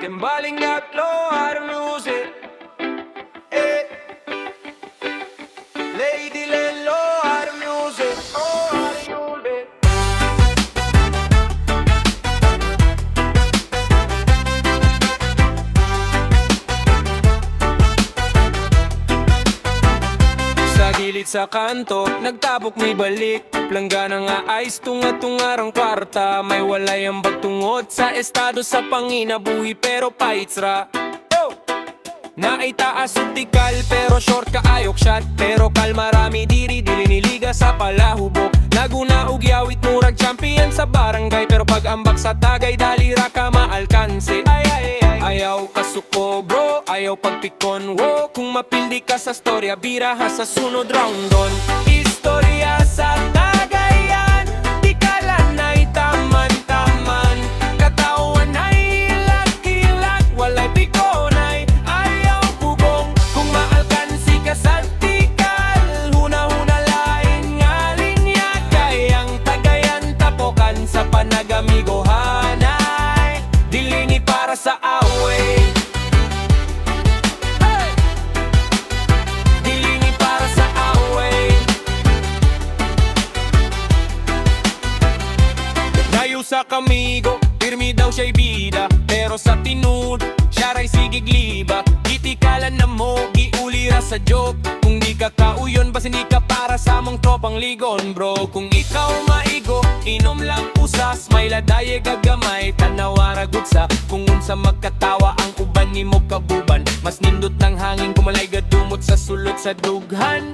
Timbaling at low hard music. Eh. Lady Lelo hard music. Oh, hard music. Sa gilid sa kanto, nagtabok may balik. Planggana nga ice, tunga-tungarang kwarta. May walay ang bagtungod sa estado sa panginabuhi pero paitsra. Naitaas utikal pero short ka ayok shot. Pero kalmarami diri niliga sa palahubok. Laguna ug yawit murag champion sa barangay. Pero pag ambak sa tagay dalira ka maalkanse. Ayaw kasuko bro, ayaw pagpikon wo. Kung mapildi ka sa storya, biraha sa sunod round on. Istorya sa tagayan, di kalanay taman-taman. Katawan ay ilag-ilag, walay pikonay. Ayaw bugong, kung maalkansi ka sa tikal. Huna-huna lain nga linya, kayang tagayan tapokan sa panagamigohanay. Dilini para sa away. Dilini para sa away. Dayo sa kamigo, pirmi daw siya'y bida. Pero sa tinud, siya ray sigig liba. Gitikalan na mo, giulira sa joke. Kung di ka kauyon, bas hindi ka para sa mong tropang ligon bro. Kung ikaw maigo, inom lang usas. May ladaye gagamay, tanawara gutsa. Kung unsa magkatawa ang uban ni mo kabuban. Mas nindot ng hangin, kumalay gadumot sa sulot sa dughan.